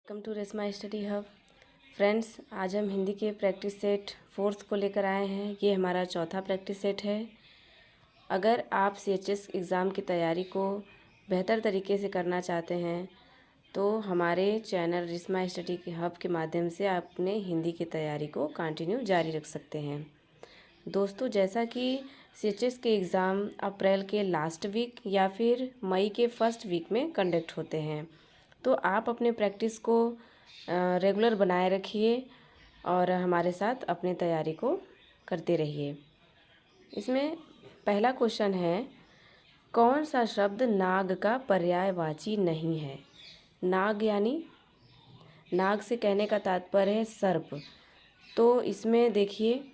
Welcome to Resma study hub. Friends, आज हम हिंदी के प्रैक्टिस सेट 4th को लेकर आए हैं। ये हमारा चौथा प्रैक्टिस सेट है। अगर आप CHS एग्ज़ाम की तैयारी को बेहतर तरीके से करना चाहते हैं तो हमारे चैनल रेसमा स्टडी के हब के माध्यम से आप अपने हिंदी की तैयारी को कंटिन्यू जारी रख सकते हैं। दोस्तों, जैसा कि CHS के एग्ज़ाम अप्रैल के लास्ट वीक या फिर मई के फर्स्ट वीक में कंडक्ट होते हैं, तो आप अपने प्रैक्टिस को रेगुलर बनाए रखिए और हमारे साथ अपनी तैयारी को करते रहिए। इसमें पहला क्वेश्चन है, कौन सा शब्द नाग का पर्यायवाची नहीं है? नाग यानी नाग से कहने का तात्पर्य है सर्प। तो इसमें देखिए,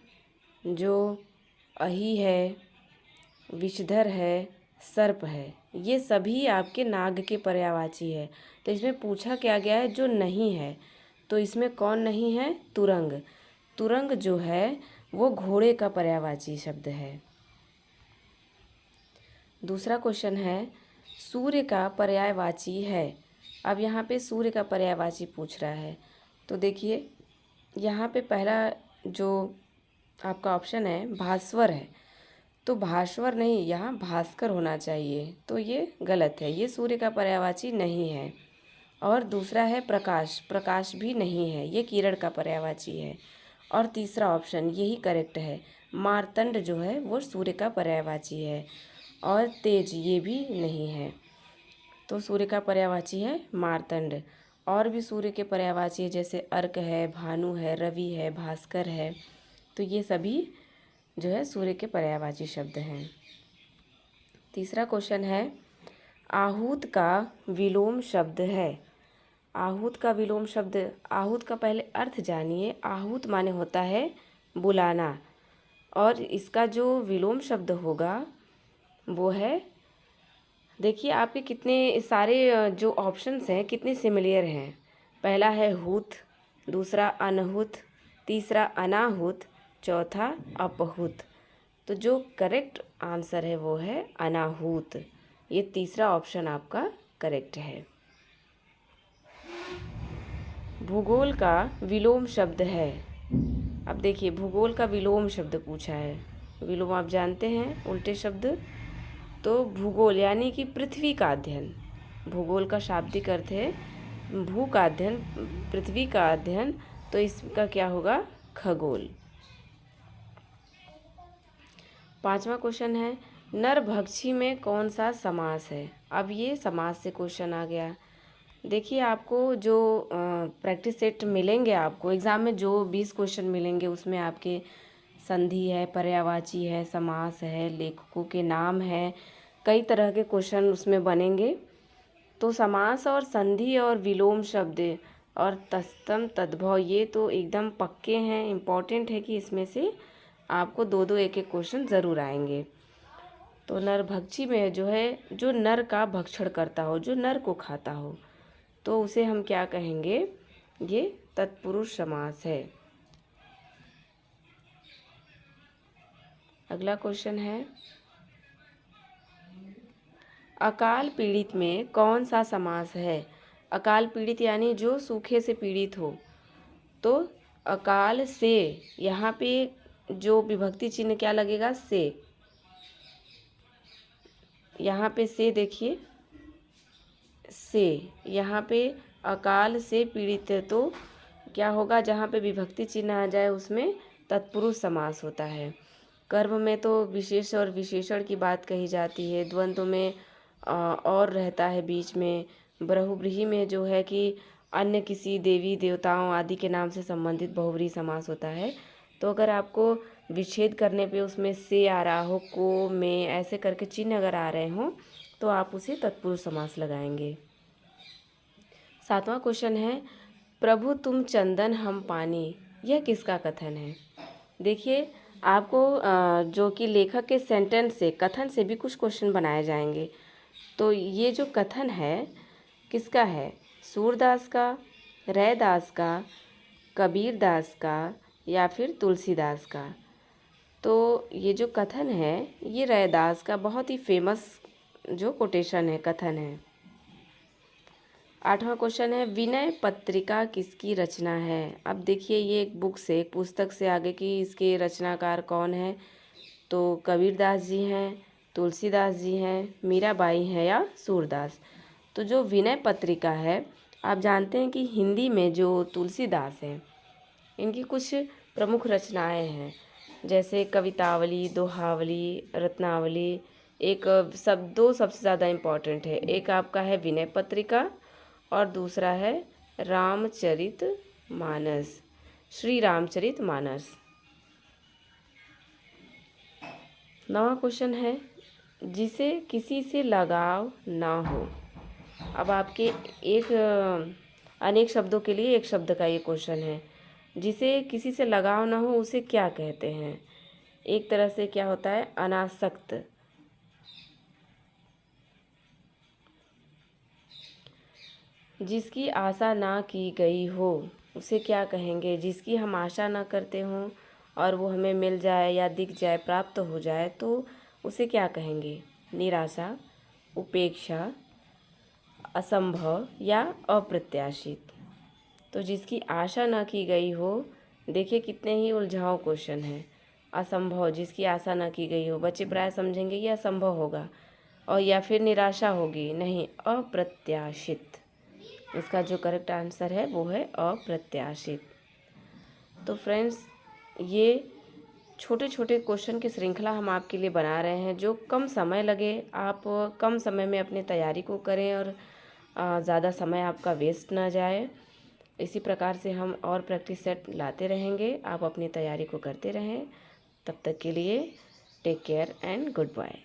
जो अही है, विषधर है, सर्प है, ये सभी आपके नाग के पर्यायवाची है। तो इसमें पूछा क्या गया है, जो नहीं है। तो इसमें कौन नहीं है? तुरंग। तुरंग जो है वो घोड़े का पर्यायवाची शब्द है। दूसरा क्वेश्चन है, सूर्य का पर्यायवाची है। अब यहाँ पे सूर्य का पर्यायवाची पूछ रहा है। तो देखिए, यहाँ पे पहला जो आपका ऑप्शन है भास्वर है। तो भास्वर नहीं, यहाँ भास्कर होना चाहिए। तो ये गलत है, ये सूर्य का पर्यायवाची नहीं है। और दूसरा है प्रकाश। प्रकाश भी नहीं है, ये किरण का पर्यायवाची है। और तीसरा ऑप्शन यही करेक्ट है, मार्तंड जो है वो सूर्य का पर्यायवाची है। और तेज ये भी नहीं है। तो सूर्य का पर्यायवाची है मार्तंड। और भी सूर्य के पर्यायवाची है, जैसे अर्क है, भानु है, रवि है, भास्कर है। तो ये सभी जो है सूर्य के पर्यायवाची शब्द हैं। तीसरा क्वेश्चन है, आहूत का विलोम शब्द है। आहूत का विलोम शब्द, आहूत का पहले अर्थ जानिए। आहूत माने होता है बुलाना, और इसका जो विलोम शब्द होगा वो है, देखिए आपके कितने सारे जो ऑप्शंस हैं कितने सिमिलियर हैं। पहला है हूत, दूसरा अनहूत, तीसरा अनाहूत, चौथा अपहूत। तो जो करेक्ट आंसर है वो है अनाहूत। ये तीसरा ऑप्शन आपका करेक्ट है। भूगोल का विलोम शब्द है। अब देखिए, भूगोल का विलोम शब्द पूछा है। विलोम आप जानते हैं, उल्टे शब्द। तो भूगोल यानी कि पृथ्वी का अध्ययन। भूगोल का शाब्दिक अर्थ है भू का अध्ययन, पृथ्वी का अध्ययन। तो इसका क्या होगा? खगोल। पांचवा क्वेश्चन है, नरभक्षी में कौन सा समास है? अब ये समास से क्वेश्चन आ गया। देखिए, आपको जो प्रैक्टिस सेट मिलेंगे, आपको एग्ज़ाम में जो 20 क्वेश्चन मिलेंगे उसमें आपके संधि है, पर्यायवाची है, समास है, लेखकों के नाम है, कई तरह के क्वेश्चन उसमें बनेंगे। तो समास और संधि और विलोम शब्द और तत्सम तद्भव ये तो एकदम पक्के हैं, इम्पॉर्टेंट है कि इसमें से आपको दो दो एक एक क्वेश्चन ज़रूर आएंगे। तो नरभक्षी में जो है, जो नर का भक्षण करता हो, जो नर को खाता हो, तो उसे हम क्या कहेंगे? ये तत्पुरुष समास है। अगला क्वेश्चन है, अकाल पीड़ित में कौन सा समास है? अकाल पीड़ित यानी जो सूखे से पीड़ित हो। तो अकाल से, यहाँ पे जो विभक्ति चिन्ह क्या लगेगा? से। यहाँ पे से देखिए, से यहाँ पे अकाल से पीड़ित है। तो क्या होगा? जहाँ पे विभक्ति चिन्ह आ जाए उसमें तत्पुरुष समास होता है। कर्म में तो विशेष और विशेषण की बात कही जाती है। द्वंद्व में और रहता है बीच में। बहुव्रीहि में जो है कि अन्य किसी देवी देवताओं आदि के नाम से संबंधित बहुव्रीहि समास होता है। तो अगर आपको विच्छेद करने पे उसमें से आ रहा हो, को, में, ऐसे करके चिन्ह अगर आ रहे हों, तो आप उसे तत्पुरुष समास लगाएंगे। सातवां क्वेश्चन है, प्रभु तुम चंदन हम पानी, यह किसका कथन है? देखिए, आपको जो कि लेखक के सेंटेंस से, कथन से भी कुछ क्वेश्चन बनाए जाएंगे। तो ये जो कथन है किसका है? सूरदास का, रैदास का, कबीर दास का, या फिर तुलसीदास का? तो ये जो कथन है ये रैदास का बहुत ही फेमस जो कोटेशन है, कथन है। 8वां क्वेश्चन है विनय पत्रिका किसकी रचना है। अब देखिए ये एक बुक से, एक पुस्तक से आगे की इसके रचनाकार कौन है। तो कबीरदास जी हैं, तुलसीदास जी हैं, मीराबाई हैं या सूरदास। तो जो विनय पत्रिका है, आप जानते हैं कि हिंदी में जो तुलसीदास हैं इनकी कुछ प्रमुख रचनाएं हैं, जैसे कवितावली, दोहावली, रत्नावली। एक दो सबसे ज़्यादा इम्पॉर्टेंट है, एक आपका है विनय पत्रिका और दूसरा है रामचरित मानस, श्री रामचरित मानस। 9वां क्वेश्चन है जिसे किसी से लगाव ना हो। अब आपके एक अनेक शब्दों के लिए एक शब्द का ये क्वेश्चन है। जिसे किसी से लगाव ना हो उसे क्या कहते हैं। एक तरह से क्या होता है, अनासक्त। जिसकी आशा ना की गई हो उसे क्या कहेंगे। जिसकी हम आशा ना करते हों और वो हमें मिल जाए या दिख जाए, प्राप्त हो जाए, तो उसे क्या कहेंगे। निराशा, उपेक्षा, असंभव या अप्रत्याशित। तो जिसकी आशा ना की गई हो, देखिए कितने ही उलझाऊ क्वेश्चन है। असंभव, जिसकी आशा ना की गई हो, बच्चे प्राय समझेंगे कि असंभव होगा, और या फिर निराशा होगी, नहीं, अप्रत्याशित। इसका जो करेक्ट आंसर है वो है अप्रत्याशित। तो फ्रेंड्स, ये छोटे छोटे क्वेश्चन की श्रृंखला हम आपके लिए बना रहे हैं, जो कम समय लगे, आप कम समय में अपनी तैयारी को करें और ज़्यादा समय आपका वेस्ट ना जाए। इसी प्रकार से हम और प्रैक्टिस सेट लाते रहेंगे, आप अपनी तैयारी को करते रहें। तब तक के लिए take care and good bye.